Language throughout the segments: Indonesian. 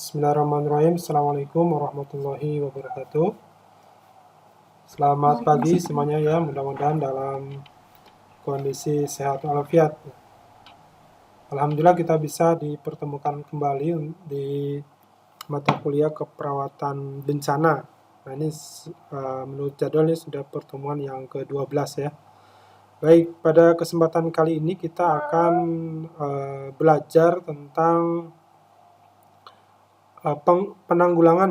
Bismillahirrahmanirrahim. Assalamualaikum warahmatullahi wabarakatuh. Selamat pagi semuanya ya, mudah-mudahan dalam kondisi sehat walafiat. Alhamdulillah kita bisa dipertemukan kembali di mata kuliah keperawatan bencana. Nah ini menurut jadwal ini sudah pertemuan yang ke-12 ya. Baik, pada kesempatan kali ini kita akan belajar tentang penanggulangan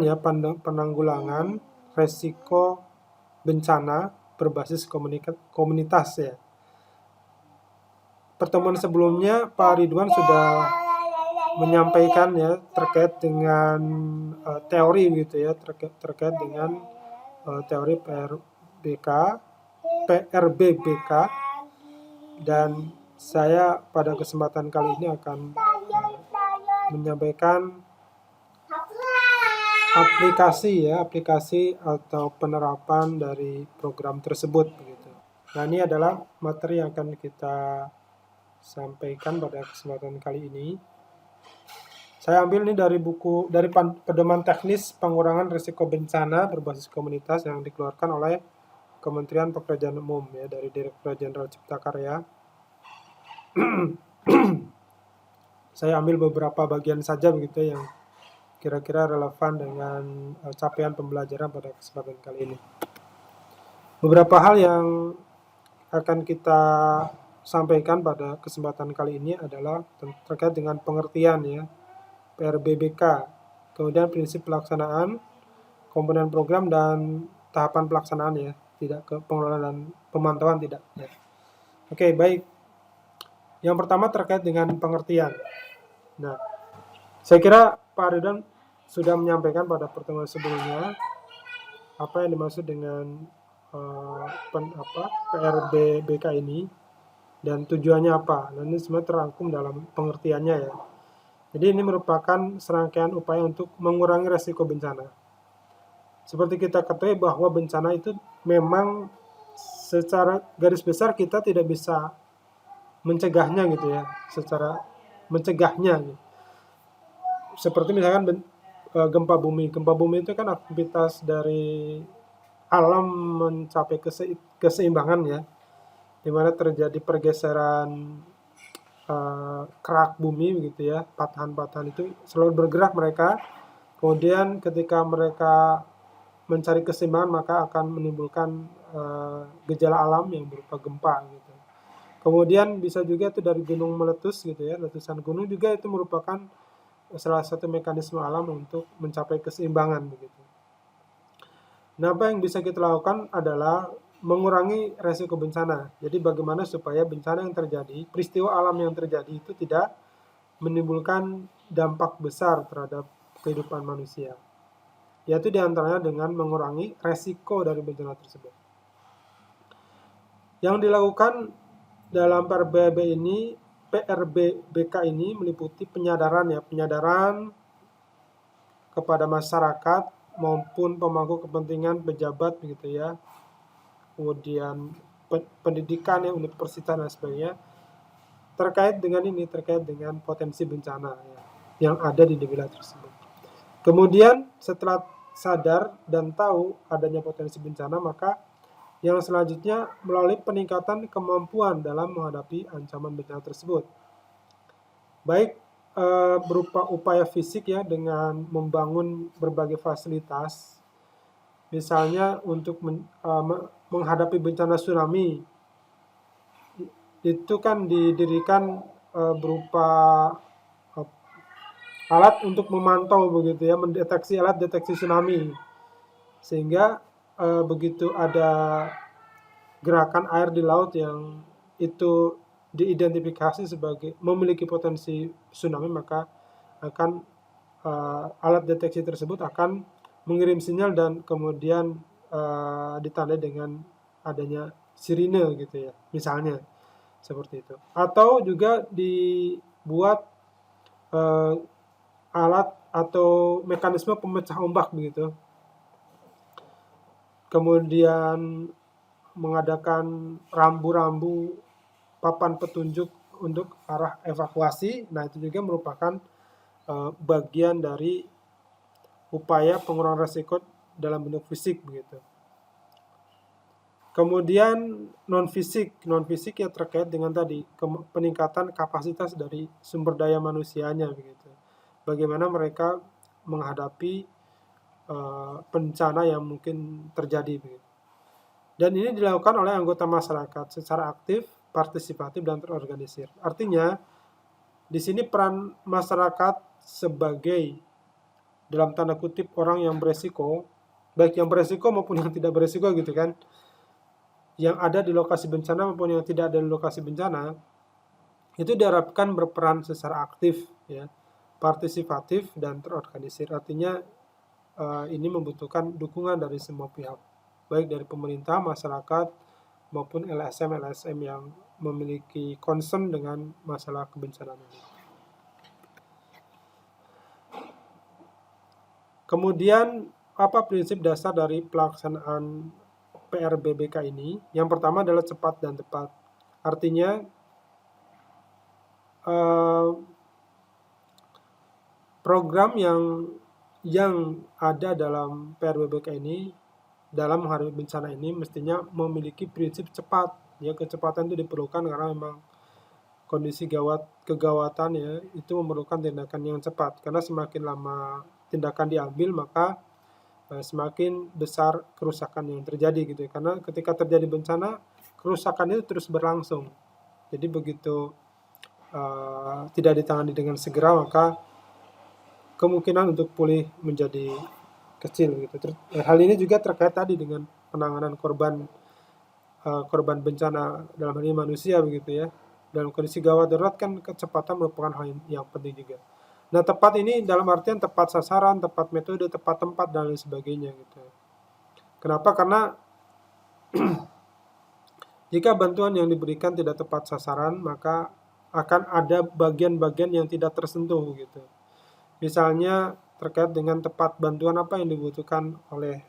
resiko bencana berbasis komunitas ya. Pertemuan sebelumnya Pak Ridwan sudah menyampaikan ya terkait dengan teori gitu ya, terkait dengan teori PRBBK, dan saya pada kesempatan kali ini akan menyampaikan aplikasi atau penerapan dari program tersebut begitu. Nah, ini adalah materi yang akan kita sampaikan pada kesempatan kali ini. Saya ambil ini dari Pedoman Teknis Pengurangan Risiko Bencana Berbasis Komunitas yang dikeluarkan oleh Kementerian Pekerjaan Umum ya, dari Direktorat Jenderal Cipta Karya. Saya ambil beberapa bagian saja begitu yang kira-kira relevan dengan capaian pembelajaran pada kesempatan kali ini. Beberapa hal yang akan kita sampaikan pada kesempatan kali ini adalah terkait dengan pengertian ya, PRBBK, kemudian prinsip pelaksanaan, komponen program dan tahapan pelaksanaan ya, tidak ke pengelolaan dan pemantauan tidak ya. Oke, baik. Yang pertama terkait dengan pengertian. Nah, saya kira Pak Ridwan sudah menyampaikan pada pertemuan sebelumnya apa yang dimaksud dengan PRBBK ini dan tujuannya apa. Nah, ini semua terangkum dalam pengertiannya ya. Jadi ini merupakan serangkaian upaya untuk mengurangi resiko bencana. Seperti kita ketahui bahwa bencana itu memang secara garis besar kita tidak bisa mencegahnya gitu ya, secara mencegahnya gitu. Seperti misalkan gempa bumi. Gempa bumi itu kan aktivitas dari alam mencapai keseimbangan ya, di mana terjadi pergeseran kerak bumi begitu ya, patahan-patahan itu selalu bergerak mereka. Kemudian ketika mereka mencari keseimbangan maka akan menimbulkan gejala alam yang berupa gempa gitu. Kemudian bisa juga itu dari gunung meletus gitu ya, letusan gunung juga itu merupakan salah satu mekanisme alam untuk mencapai keseimbangan begitu. Nah, apa yang bisa kita lakukan adalah mengurangi resiko bencana. Jadi bagaimana supaya bencana yang terjadi, peristiwa alam yang terjadi itu tidak menimbulkan dampak besar terhadap kehidupan manusia. Yaitu diantaranya dengan mengurangi resiko dari bencana tersebut. Yang dilakukan dalam PRBBK ini meliputi penyadaran kepada masyarakat maupun pemangku kepentingan, pejabat begitu ya. Kemudian pendidikan ya, universitas dan sebagainya terkait dengan potensi bencana ya, yang ada di wilayah tersebut. Kemudian setelah sadar dan tahu adanya potensi bencana, maka yang selanjutnya melalui peningkatan kemampuan dalam menghadapi ancaman bencana tersebut. Baik berupa upaya fisik ya, dengan membangun berbagai fasilitas. Misalnya untuk menghadapi bencana tsunami, itu kan didirikan berupa alat untuk memantau begitu ya, mendeteksi alat deteksi tsunami, sehingga begitu ada gerakan air di laut yang itu diidentifikasi sebagai memiliki potensi tsunami, maka akan alat deteksi tersebut akan mengirim sinyal dan kemudian ditandai dengan adanya sirine gitu ya, misalnya seperti itu. Atau juga dibuat alat atau mekanisme pemecah ombak begitu. Kemudian mengadakan rambu-rambu papan petunjuk untuk arah evakuasi. Nah, itu juga merupakan bagian dari upaya pengurangan risiko dalam bentuk fisik begitu. Kemudian non fisik yang terkait dengan tadi peningkatan kapasitas dari sumber daya manusianya begitu. Bagaimana mereka menghadapi bencana yang mungkin terjadi begitu. Dan ini dilakukan oleh anggota masyarakat secara aktif, partisipatif, dan terorganisir. Artinya, di sini peran masyarakat sebagai, dalam tanda kutip, orang yang beresiko, baik yang beresiko maupun yang tidak beresiko gitu kan, yang ada di lokasi bencana maupun yang tidak ada di lokasi bencana, itu diharapkan berperan secara aktif, ya, partisipatif, dan terorganisir. Artinya, ini membutuhkan dukungan dari semua pihak, baik dari pemerintah, masyarakat, maupun LSM yang memiliki concern dengan masalah kebencanaan ini. Kemudian, apa prinsip dasar dari pelaksanaan PRBBK ini? Yang pertama adalah cepat dan tepat. Artinya, program yang ada dalam PRBBK ini, dalam menghadapi bencana ini, mestinya memiliki prinsip cepat. Ya, kecepatan itu diperlukan karena memang kondisi kegawatan ya, itu memerlukan tindakan yang cepat. Karena semakin lama tindakan diambil, maka semakin besar kerusakan yang terjadi gitu ya. Karena ketika terjadi bencana, kerusakan itu terus berlangsung. Jadi begitu tidak ditangani dengan segera, maka kemungkinan untuk pulih menjadi kecil gitu. Hal ini juga terkait tadi dengan penanganan korban bencana, dalam hal ini manusia begitu ya. Dalam kondisi gawat darurat kan kecepatan merupakan hal yang penting juga. Nah, tepat ini dalam artian tepat sasaran, tepat metode, tepat tempat, dan lain sebagainya gitu. Kenapa? Karena jika bantuan yang diberikan tidak tepat sasaran, maka akan ada bagian-bagian yang tidak tersentuh gitu. Misalnya terkait dengan tepat bantuan apa yang dibutuhkan oleh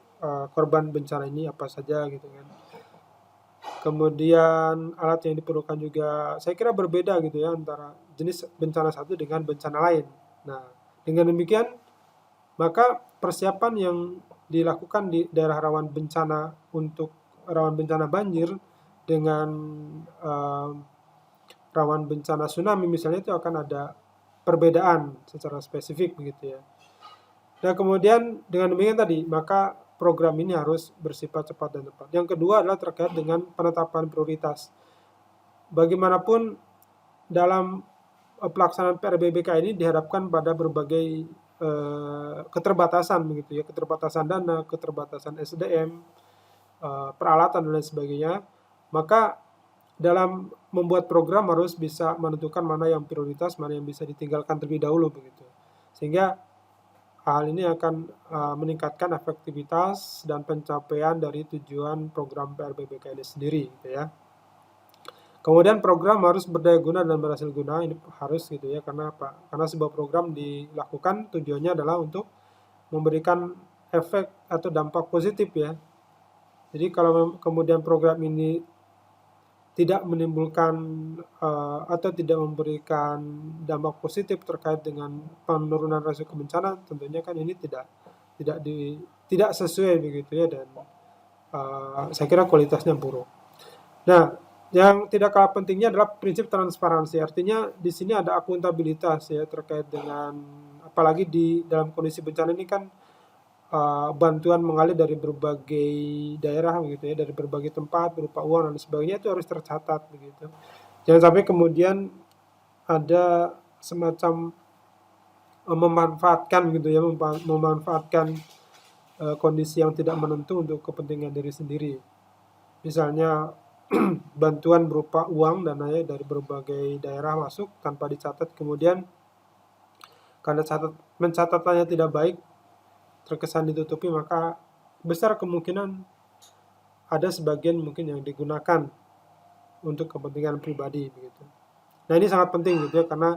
korban bencana ini, apa saja gitu kan. Kemudian alat yang diperlukan juga saya kira berbeda gitu ya antara jenis bencana satu dengan bencana lain. Nah, dengan demikian maka persiapan yang dilakukan di daerah rawan bencana untuk rawan bencana banjir dengan rawan bencana tsunami misalnya itu akan ada perbedaan secara spesifik begitu ya. Nah, kemudian dengan demikian tadi, maka program ini harus bersifat cepat dan tepat. Yang kedua adalah terkait dengan penetapan prioritas. Bagaimanapun dalam pelaksanaan PRBBK ini diharapkan pada berbagai keterbatasan begitu ya, keterbatasan dana, keterbatasan SDM, peralatan dan lain sebagainya. Maka dalam membuat program harus bisa menentukan mana yang prioritas, mana yang bisa ditinggalkan terlebih dahulu begitu. Sehingga hal ini akan meningkatkan efektivitas dan pencapaian dari tujuan program PRBBK ini sendiri gitu ya. Kemudian program harus berdaya guna dan berhasil guna, ini harus gitu ya, karena apa? Karena sebuah program dilakukan tujuannya adalah untuk memberikan efek atau dampak positif ya. Jadi kalau kemudian program ini tidak menimbulkan atau tidak memberikan dampak positif terkait dengan penurunan risiko bencana, tentunya kan ini tidak sesuai begitu ya, dan saya kira kualitasnya buruk. Nah, yang tidak kalah pentingnya adalah prinsip transparansi. Artinya di sini ada akuntabilitas ya terkait dengan, apalagi di dalam kondisi bencana ini kan bantuan mengalir dari berbagai daerah begitu ya, dari berbagai tempat berupa uang dan sebagainya, itu harus tercatat begitu. Jangan sampai kemudian ada semacam memanfaatkan gitu ya, memanfaatkan kondisi yang tidak menentu untuk kepentingan diri sendiri. Misalnya bantuan berupa uang dananya dari berbagai daerah masuk tanpa dicatat, kemudian karena mencatatannya tidak baik, terkesan ditutupi, maka besar kemungkinan ada sebagian mungkin yang digunakan untuk kepentingan pribadi begitu. Nah, ini sangat penting gitu ya, karena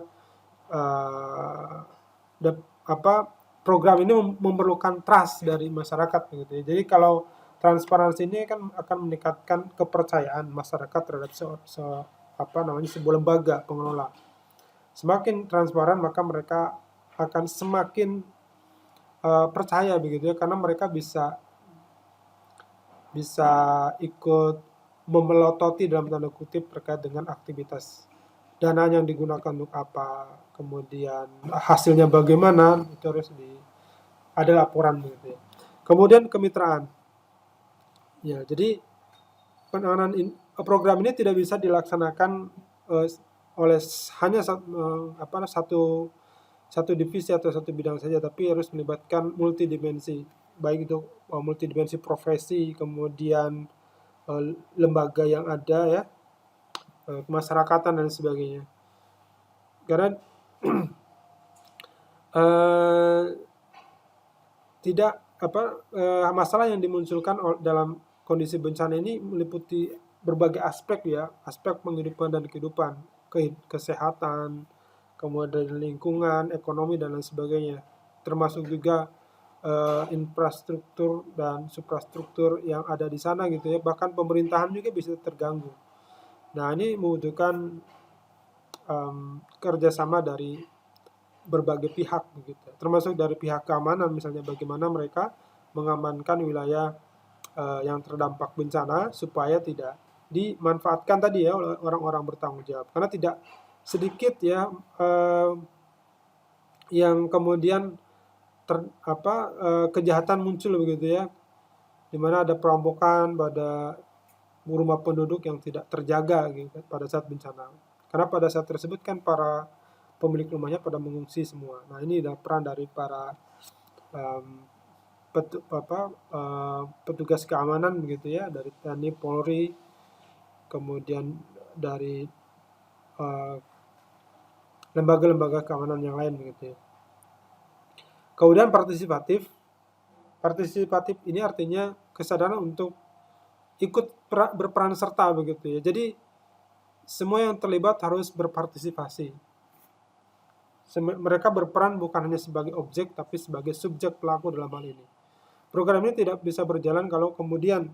program ini memerlukan trust dari masyarakat begitu ya. Jadi kalau transparansi ini kan akan meningkatkan kepercayaan masyarakat terhadap sebuah lembaga pengelola. Semakin transparan maka mereka akan semakin percaya begitu ya, karena mereka bisa bisa ikut memelototi dalam tanda kutip terkait dengan aktivitas dana yang digunakan untuk apa, kemudian hasilnya bagaimana, itu harus ada laporan begitu ya. Kemudian kemitraan. Ya, jadi program ini tidak bisa dilaksanakan oleh hanya satu divisi atau satu bidang saja, tapi harus melibatkan multidimensi, baik itu multidimensi profesi, kemudian lembaga yang ada ya, kemasyarakatan dan sebagainya. Karena tidak masalah yang dimunculkan dalam kondisi bencana ini meliputi berbagai aspek ya, aspek penghidupan dan kehidupan, kesehatan, kemudian lingkungan, ekonomi dan lain sebagainya, termasuk juga infrastruktur dan suprastruktur yang ada di sana gitu ya, bahkan pemerintahan juga bisa terganggu. Nah, ini membutuhkan kerjasama dari berbagai pihak begitu, termasuk dari pihak keamanan, misalnya bagaimana mereka mengamankan wilayah yang terdampak bencana supaya tidak dimanfaatkan tadi ya oleh orang-orang bertanggung jawab, karena tidak sedikit ya yang kemudian kejahatan muncul begitu ya, di mana ada perampokan pada rumah penduduk yang tidak terjaga gitu pada saat bencana. Karena pada saat tersebut kan para pemilik rumahnya pada mengungsi semua. Nah, ini adalah peran dari para petugas keamanan begitu ya, dari TNI, Polri, kemudian dari lembaga-lembaga keamanan yang lain begitu ya. Kemudian partisipatif ini artinya kesadaran untuk ikut berperan serta begitu ya. Jadi semua yang terlibat harus berpartisipasi. Mereka berperan bukan hanya sebagai objek tapi sebagai subjek pelaku dalam hal ini. Program ini tidak bisa berjalan kalau kemudian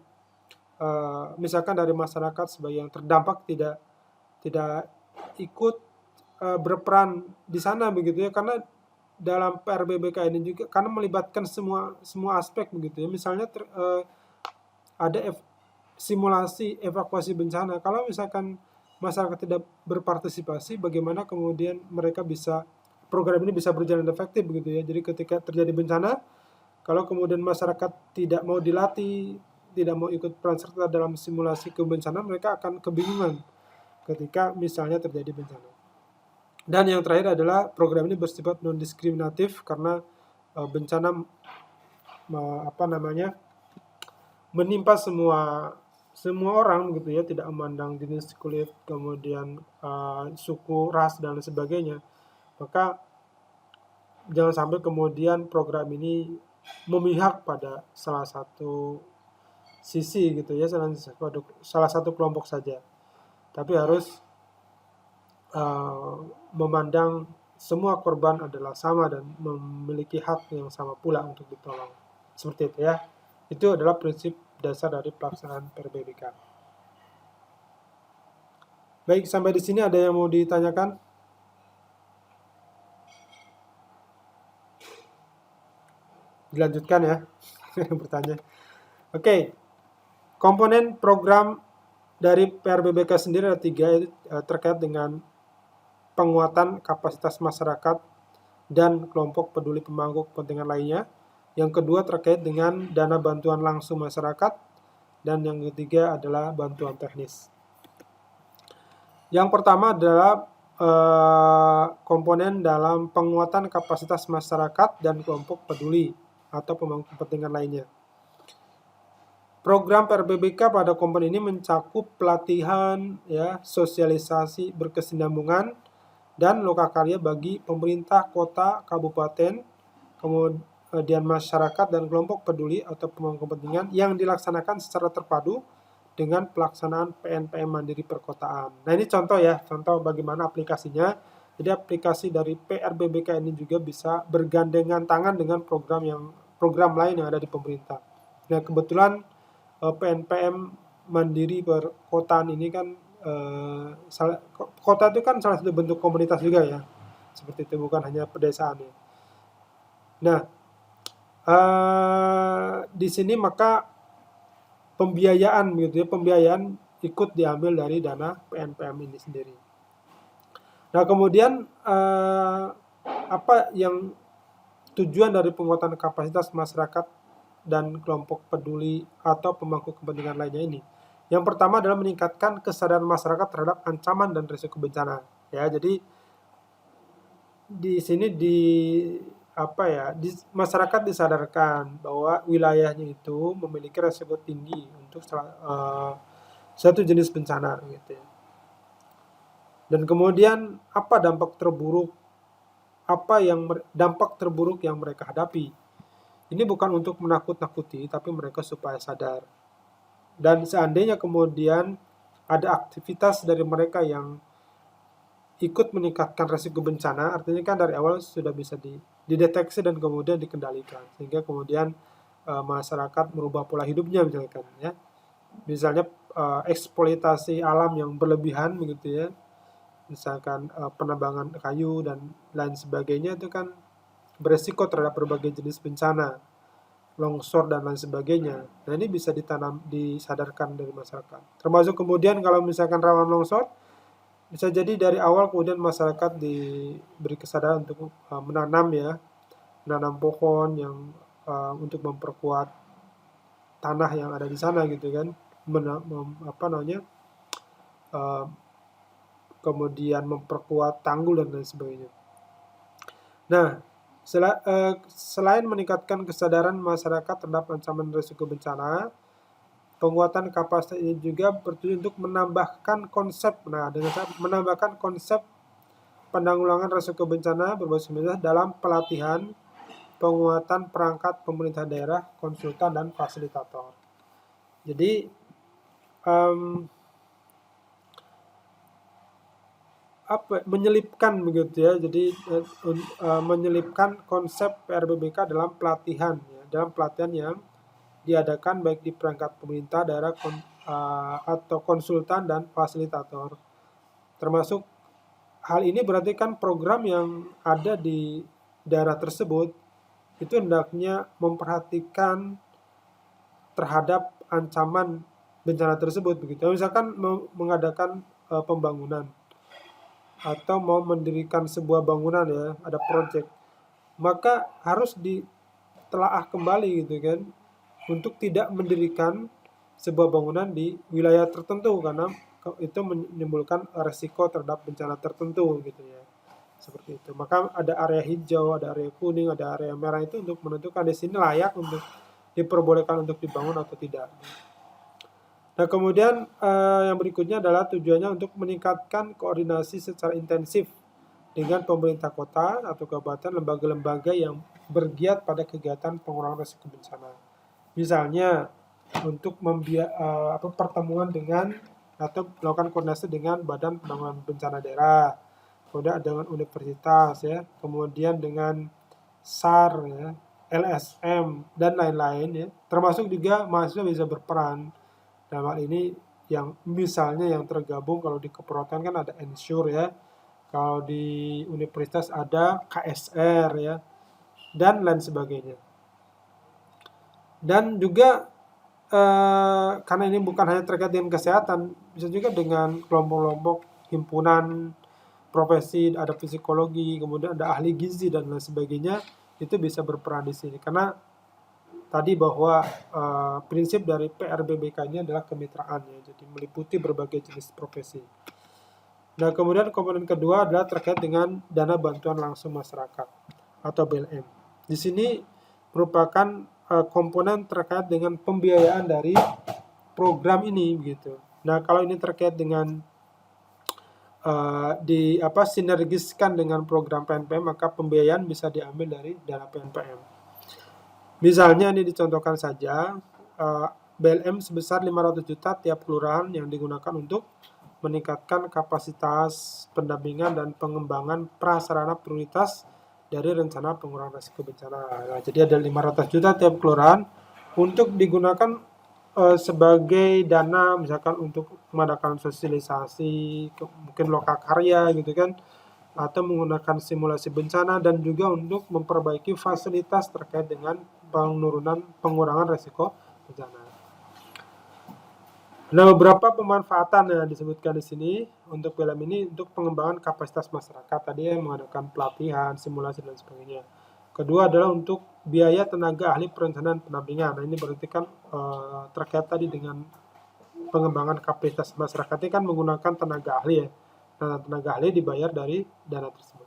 misalkan dari masyarakat sebagai yang terdampak tidak ikut berperan di sana begitu ya, karena dalam PRBBK ini juga karena melibatkan semua aspek begitu ya. Misalnya ada simulasi evakuasi bencana. Kalau misalkan masyarakat tidak berpartisipasi, bagaimana kemudian program ini bisa berjalan efektif begitu ya. Jadi ketika terjadi bencana, kalau kemudian masyarakat tidak mau dilatih, tidak mau ikut peran serta dalam simulasi kebencanaan, mereka akan kebingungan ketika misalnya terjadi bencana. Dan yang terakhir adalah program ini bersifat non-diskriminatif karena bencana menimpa semua orang gitu ya, tidak memandang jenis kulit, kemudian suku, ras dan sebagainya. Maka jangan sampai kemudian program ini memihak pada salah satu sisi gitu ya, salah satu kelompok saja. Tapi harus memandang semua korban adalah sama dan memiliki hak yang sama pula untuk ditolong. Seperti itu ya. Itu adalah prinsip dasar dari pelaksanaan PRBBK. Baik, sampai di sini ada yang mau ditanyakan? Dilanjutkan ya. Bertanya. Oke. Komponen program dari PRBBK sendiri ada 3, terkait dengan penguatan kapasitas masyarakat dan kelompok peduli pemangku kepentingan lainnya. Yang kedua terkait dengan dana bantuan langsung masyarakat. Dan yang ketiga adalah bantuan teknis. Yang pertama adalah komponen dalam penguatan kapasitas masyarakat dan kelompok peduli atau pemangku kepentingan lainnya. Program PRBBK pada komponen ini mencakup pelatihan, ya, sosialisasi berkesinambungan, dan lokakarya bagi pemerintah kota, kabupaten, kemudian masyarakat dan kelompok peduli atau pemangku kepentingan yang dilaksanakan secara terpadu dengan pelaksanaan PNPM Mandiri Perkotaan. Nah, ini contoh ya, contoh bagaimana aplikasinya. Jadi aplikasi dari PRBBK ini juga bisa bergandengan tangan dengan program lain yang ada di pemerintah. Nah, kebetulan PNPM Mandiri Perkotaan ini kan kota itu kan salah satu bentuk komunitas juga ya, seperti itu, bukan hanya pedesaan ya. Nah, Di sini maka pembiayaan gitu ya, pembiayaan ikut diambil dari dana PNPM ini sendiri. Nah, kemudian apa yang tujuan dari penguatan kapasitas masyarakat dan kelompok peduli atau pemangku kepentingan lainnya ini? Yang pertama adalah meningkatkan kesadaran masyarakat terhadap ancaman dan risiko bencana. Ya, jadi di sini masyarakat disadarkan bahwa wilayahnya itu memiliki risiko tinggi untuk suatu jenis bencana gitu ya. Dan kemudian apa dampak terburuk yang mereka hadapi. Ini bukan untuk menakut-nakuti, tapi mereka supaya sadar. Dan seandainya kemudian ada aktivitas dari mereka yang ikut meningkatkan risiko bencana, artinya kan dari awal sudah bisa dideteksi dan kemudian dikendalikan, sehingga kemudian masyarakat merubah pola hidupnya misalkan ya. Misalnya eksploitasi alam yang berlebihan begitu ya, misalkan penambangan kayu dan lain sebagainya, itu kan beresiko terhadap berbagai jenis bencana, longsor dan lain sebagainya. Nah, ini bisa disadarkan dari masyarakat. Termasuk kemudian kalau misalkan rawan longsor, bisa jadi dari awal kemudian masyarakat diberi kesadaran untuk menanam pohon yang untuk memperkuat tanah yang ada di sana gitu kan, kemudian memperkuat tanggul dan lain sebagainya. Nah, selain meningkatkan kesadaran masyarakat terhadap ancaman risiko bencana, penguatan kapasitas ini juga bertujuan untuk menambahkan konsep penanggulangan risiko bencana berbasis media dalam pelatihan, penguatan perangkat pemerintah daerah, konsultan dan fasilitator. Jadi menyelipkan begitu ya. Jadi menyelipkan konsep PRBBK dalam pelatihan ya, dalam pelatihan yang diadakan baik di perangkat pemerintah daerah atau konsultan dan fasilitator. Termasuk hal ini berarti kan program yang ada di daerah tersebut itu hendaknya memperhatikan terhadap ancaman bencana tersebut begitu. Misalkan mengadakan pembangunan atau mau mendirikan sebuah bangunan ya, ada proyek, maka harus ditelaah kembali gitu kan, untuk tidak mendirikan sebuah bangunan di wilayah tertentu karena itu menimbulkan resiko terhadap bencana tertentu gitu ya, seperti itu. Maka ada area hijau, ada area kuning, ada area merah, itu untuk menentukan di sini layak untuk diperbolehkan untuk dibangun atau tidak. Nah, kemudian yang berikutnya adalah tujuannya untuk meningkatkan koordinasi secara intensif dengan pemerintah kota atau kabupaten, lembaga-lembaga yang bergiat pada kegiatan pengurangan risiko bencana. Misalnya untuk pertemuan dengan atau melakukan koordinasi dengan Badan Penanggulangan Bencana Daerah, kemudian dengan universitas ya, kemudian dengan SAR ya, LSM dan lain-lain ya. Termasuk juga mahasiswa bisa berperan. Dalam hal ini yang misalnya yang tergabung kalau di keperawatan kan ada Ensure ya, kalau di universitas ada KSR ya, dan lain sebagainya. Dan juga karena ini bukan hanya terkait dengan kesehatan, bisa juga dengan kelompok-kelompok himpunan profesi, ada psikologi, kemudian ada ahli gizi dan lain sebagainya, itu bisa berperan di sini. Karena tadi bahwa prinsip dari PRBBK ini adalah kemitraan ya, jadi meliputi berbagai jenis profesi. Nah, kemudian komponen kedua adalah terkait dengan dana bantuan langsung masyarakat atau BLM. Di sini merupakan komponen terkait dengan pembiayaan dari program ini begitu. Nah, kalau ini terkait dengan sinergiskan dengan program PNPM, maka pembiayaan bisa diambil dari dana PNPM. Misalnya ini dicontohkan saja, BLM sebesar 500 juta tiap kelurahan yang digunakan untuk meningkatkan kapasitas pendampingan dan pengembangan prasarana prioritas dari rencana pengurangan risiko bencana. Nah, jadi ada 500 juta tiap kelurahan untuk digunakan sebagai dana misalkan untuk mengadakan sosialisasi, mungkin lokakarya gitu kan, atau menggunakan simulasi bencana, dan juga untuk memperbaiki fasilitas terkait dengan pengurangan resiko bencana. Nah, beberapa pemanfaatan yang disebutkan di sini untuk film ini untuk pengembangan kapasitas masyarakat. Tadi yang mengadakan pelatihan, simulasi, dan sebagainya. Kedua adalah untuk biaya tenaga ahli perencanaan pendampingan. Nah, ini berarti kan terkait tadi dengan pengembangan kapasitas masyarakat ini kan menggunakan tenaga ahli ya. Nah, tenaga ahli dibayar dari dana tersebut.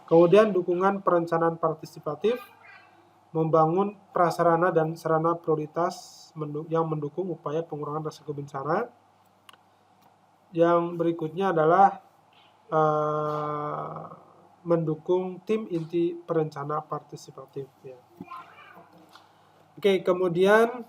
Kemudian dukungan perencanaan partisipatif, membangun prasarana dan sarana prioritas yang mendukung upaya pengurangan risiko bencana. Yang berikutnya adalah mendukung tim inti perencana partisipatif. Ya. Oke, kemudian,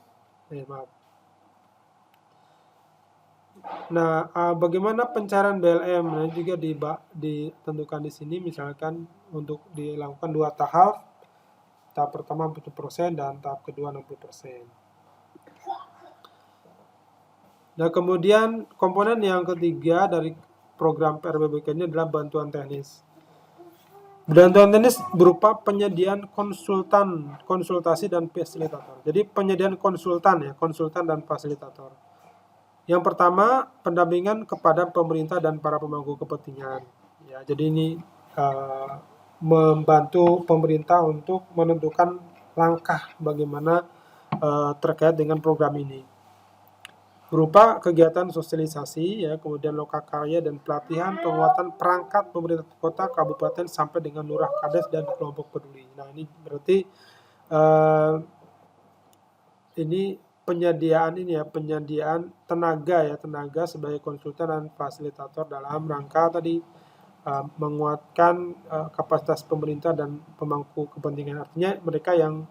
Nah, bagaimana pencairan BLM? Nah, juga ditentukan di sini, misalkan untuk dilakukan 2 tahap. Tahap pertama 40% dan tahap kedua 60%. Nah, kemudian komponen yang ketiga dari program PRBBK ini adalah bantuan teknis. Bantuan teknis berupa penyediaan konsultasi dan fasilitator. Jadi penyediaan konsultan dan fasilitator. Yang pertama, pendampingan kepada pemerintah dan para pemangku kepentingan. Ya, jadi ini membantu pemerintah untuk menentukan langkah bagaimana terkait dengan program ini. Berupa kegiatan sosialisasi, ya, kemudian lokakarya dan pelatihan, penguatan perangkat pemerintah kota, kabupaten, sampai dengan lurah, kades, dan kelompok peduli. Nah, ini berarti ini penyediaan tenaga sebagai konsultan dan fasilitator dalam rangka tadi menguatkan kapasitas pemerintah dan pemangku kepentingan. Artinya mereka yang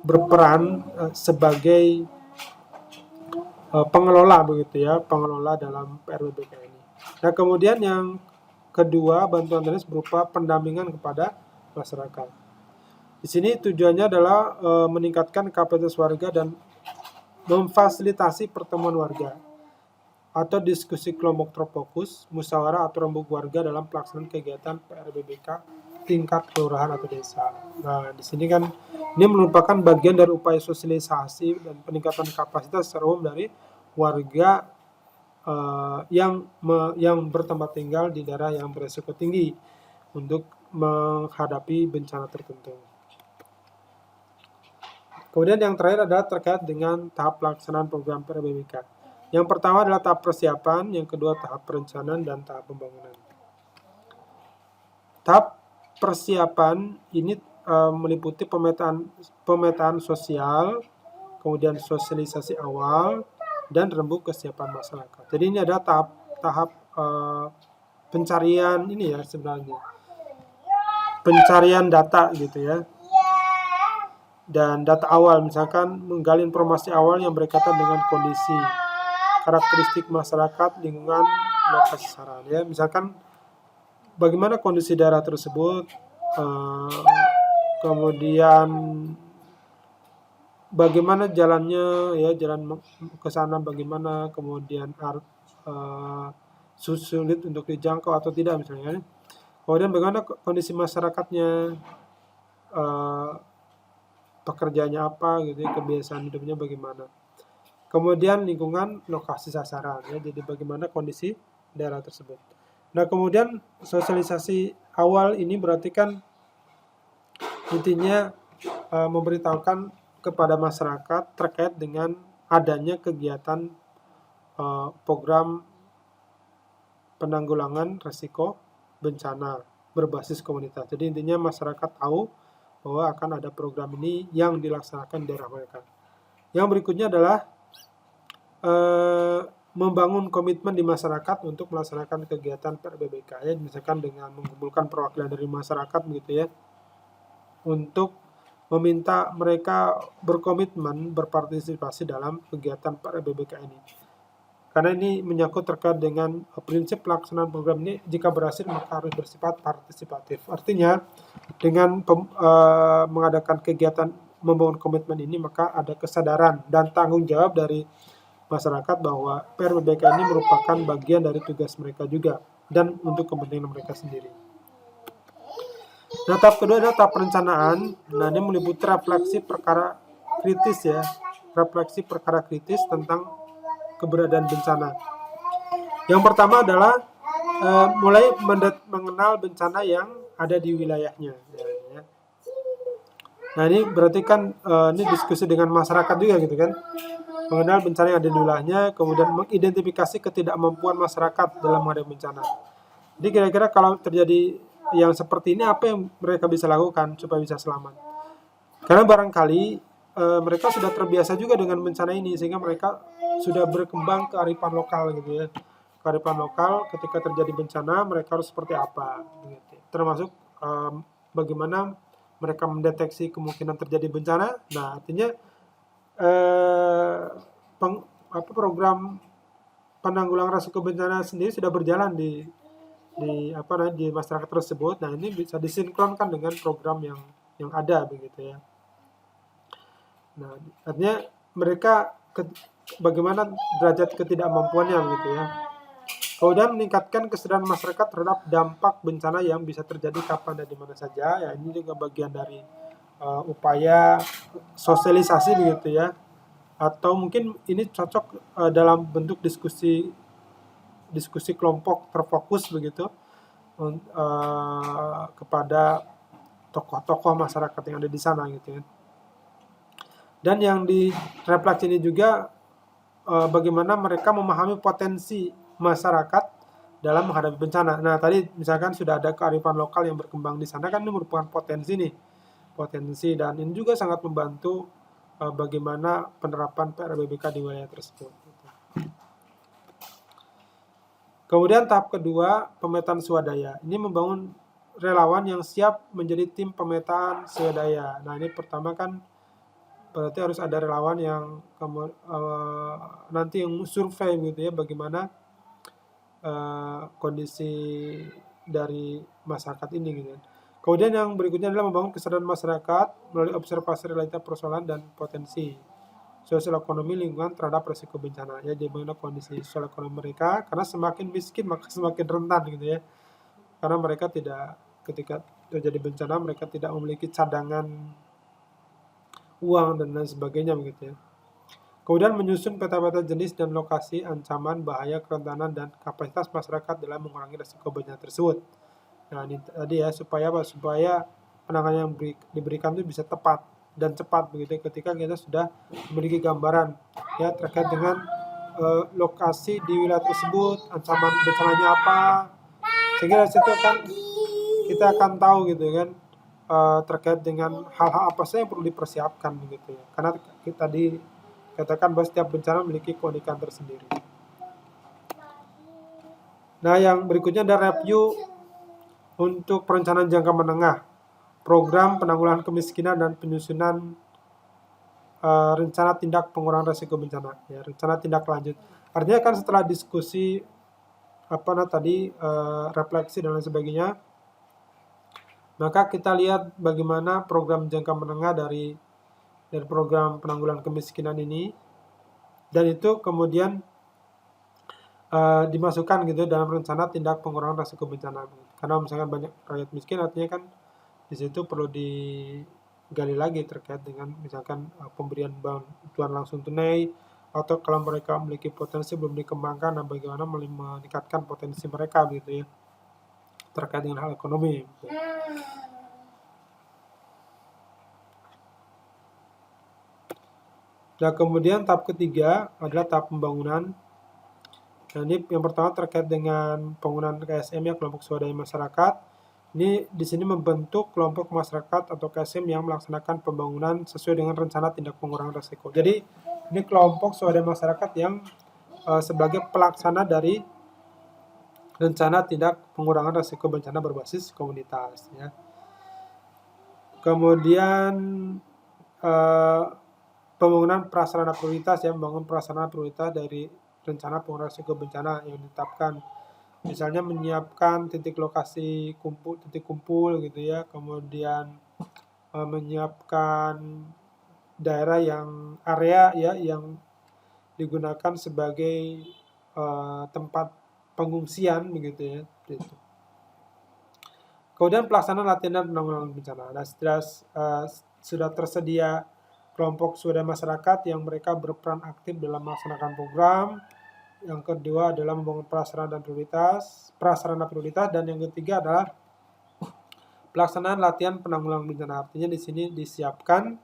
berperan sebagai pengelola begitu ya, pengelola dalam PRBBK ini. Nah, kemudian yang kedua, bantuan teknis berupa pendampingan kepada masyarakat. Di sini tujuannya adalah meningkatkan kapasitas warga dan memfasilitasi pertemuan warga atau diskusi kelompok terfokus, musyawarah atau rembuk warga dalam pelaksanaan kegiatan PRBBK tingkat kelurahan atau desa. Nah, di sini kan ini merupakan bagian dari upaya sosialisasi dan peningkatan kapasitas secara umum dari warga yang bertempat tinggal di daerah yang berisiko tinggi untuk menghadapi bencana tertentu. Kemudian yang terakhir adalah terkait dengan tahap pelaksanaan program PRBBK. Yang pertama adalah tahap persiapan, yang kedua tahap perencanaan, dan tahap pembangunan. Tahap persiapan ini meliputi pemetaan sosial, kemudian sosialisasi awal, dan rembuk kesiapan masyarakat. Jadi ini adalah tahap pencarian ini ya sebenarnya. Pencarian data gitu ya. Dan data awal, misalkan menggali informasi awal yang berkaitan dengan kondisi, karakteristik masyarakat, lingkungan, lokasi saran. Ya, misalkan bagaimana kondisi daerah tersebut, kemudian bagaimana jalannya, ya, jalan ke sana bagaimana, kemudian sulit untuk dijangkau atau tidak misalnya. Kemudian bagaimana kondisi masyarakatnya, pekerjaannya apa gitu ya, kebiasaan hidupnya bagaimana. Kemudian lingkungan, lokasi sasaran ya, jadi bagaimana kondisi daerah tersebut. Nah, kemudian sosialisasi awal ini berarti kan intinya memberitahukan kepada masyarakat terkait dengan adanya kegiatan program penanggulangan risiko bencana berbasis komunitas. Jadi intinya masyarakat tahu bahwa akan ada program ini yang dilaksanakan di daerah mereka. Yang berikutnya adalah membangun komitmen di masyarakat untuk melaksanakan kegiatan PRBBK, ya, misalkan dengan mengumpulkan perwakilan dari masyarakat begitu ya, untuk meminta mereka berkomitmen berpartisipasi dalam kegiatan PRBBK ini. Karena ini menyangkut terkait dengan prinsip pelaksanaan program ini, jika berhasil maka harus bersifat partisipatif. Artinya dengan mengadakan kegiatan membangun komitmen ini, maka ada kesadaran dan tanggung jawab dari masyarakat bahwa PRBBK ini merupakan bagian dari tugas mereka juga dan untuk kepentingan mereka sendiri. Nah, tahap kedua adalah tahap perencanaan. Nah, ini meliputi refleksi perkara kritis ya, refleksi perkara kritis tentang keberadaan bencana. Yang pertama adalah mulai mengenal bencana yang ada di wilayahnya. Ya. Nah, ini berarti kan ini diskusi dengan masyarakat juga gitu kan. Mengenal bencana yang ada di wilayahnya, kemudian mengidentifikasi ketidakmampuan masyarakat dalam menghadapi bencana. Jadi kira-kira kalau terjadi yang seperti ini, apa yang mereka bisa lakukan supaya bisa selamat? Karena barangkali mereka sudah terbiasa juga dengan bencana ini, sehingga mereka sudah berkembang ke kearifan lokal gitu ya. Kearifan lokal ketika terjadi bencana, mereka harus seperti apa? Gitu. Termasuk bagaimana mereka mendeteksi kemungkinan terjadi bencana. Nah, artinya program penanggulangan risiko bencana sendiri sudah berjalan di masyarakat tersebut. Nah, ini bisa disinkronkan dengan program yang ada begitu ya. Nah, artinya mereka bagaimana derajat ketidakmampuannya begitu ya. Kemudian meningkatkan kesadaran masyarakat terhadap dampak bencana yang bisa terjadi kapan dan di mana saja. Ya, ini juga bagian dari upaya sosialisasi begitu ya. Atau mungkin ini cocok dalam bentuk diskusi kelompok terfokus begitu kepada tokoh-tokoh masyarakat yang ada di sana gitu ya. Dan yang di refleksi ini juga bagaimana mereka memahami potensi masyarakat dalam menghadapi bencana. Nah, tadi misalkan sudah ada kearifan lokal yang berkembang di sana, kan ini merupakan potensi nih. Potensi, dan ini juga sangat membantu bagaimana penerapan PRBBK di wilayah tersebut. Kemudian tahap kedua, pemetaan swadaya. Ini membangun relawan yang siap menjadi tim pemetaan swadaya. Nah, ini pertama kan berarti harus ada relawan yang nanti yang survei gitu ya, bagaimana kondisi dari masyarakat ini gitu. Kemudian yang berikutnya adalah membangun kesadaran masyarakat melalui observasi realitas persoalan dan potensi sosial ekonomi lingkungan terhadap risiko bencana. Ya, bagaimana kondisi sosial ekonomi mereka, karena semakin miskin maka semakin rentan gitu ya. Karena mereka ketika terjadi bencana mereka tidak memiliki cadangan uang dan lain sebagainya begitu ya. Kemudian menyusun peta-peta jenis dan lokasi ancaman, bahaya, kerentanan, dan kapasitas masyarakat dalam mengurangi risiko bencana tersebut. Nah, ini tadi ya, supaya penanganan yang diberikan itu bisa tepat dan cepat begitu ketika kita sudah memiliki gambaran ya terkait dengan lokasi di wilayah tersebut, ancaman bencananya apa, sehingga dari situ kan kita akan tahu gitu kan terkait dengan hal-hal apa saja yang perlu dipersiapkan begitu ya. Karena kita dikatakan bahwa setiap bencana memiliki keunikan tersendiri. Nah, yang berikutnya ada review untuk perencanaan jangka menengah, program penanggulangan kemiskinan dan penyusunan rencana tindak pengurangan risiko bencana, ya, rencana tindak lanjut. Artinya kan setelah diskusi refleksi dan lain sebagainya, maka kita lihat bagaimana program jangka menengah dari program penanggulangan kemiskinan ini, dan itu kemudian dimasukkan gitu dalam rencana tindak pengurangan risiko bencana. Karena misalkan banyak rakyat miskin, artinya kan di situ perlu digali lagi terkait dengan misalkan pemberian bantuan langsung tunai, atau kalau mereka memiliki potensi belum dikembangkan, dan bagaimana meningkatkan potensi mereka gitu ya terkait dengan hal ekonomi. Gitu. Nah, kemudian tahap ketiga adalah tahap pembangunan. Nah, ini yang pertama terkait dengan penggunaan KSM ya, kelompok swadaya masyarakat. Ini di sini membentuk kelompok masyarakat atau KSM yang melaksanakan pembangunan sesuai dengan rencana tindak pengurangan risiko. Jadi ini kelompok swadaya masyarakat yang sebagai pelaksana dari rencana tindak pengurangan risiko bencana berbasis komunitas. Ya. Kemudian pembangunan prasarana prioritas ya, membangun prasarana prioritas dari rencana pengurangan risiko bencana yang ditetapkan. Misalnya menyiapkan titik lokasi titik kumpul gitu ya, kemudian menyiapkan daerah area ya yang digunakan sebagai tempat pengungsian begitu ya. Itu. Kemudian pelaksanaan latihan dan penanggulangan bencana. Nah, setelah sudah tersedia kelompok swadaya masyarakat yang mereka berperan aktif dalam melaksanakan program. Yang kedua adalah membangun prasarana prioritas, dan yang ketiga adalah pelaksanaan latihan penanggulangan bencana. Artinya di sini disiapkan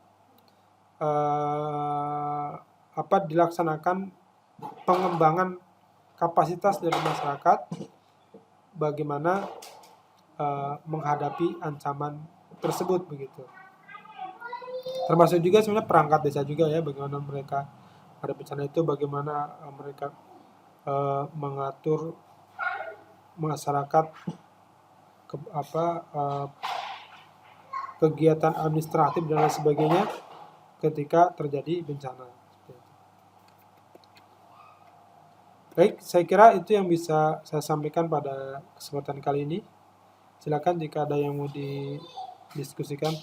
dilaksanakan pengembangan kapasitas dari masyarakat bagaimana menghadapi ancaman tersebut begitu. Termasuk juga sebenarnya perangkat desa juga ya, bagaimana mereka ada bencana itu, bagaimana mereka mengatur masyarakat kegiatan administratif dan lain sebagainya ketika terjadi bencana. Baik, saya kira itu yang bisa saya sampaikan pada kesempatan kali ini. Silakan jika ada yang mau didiskusikan.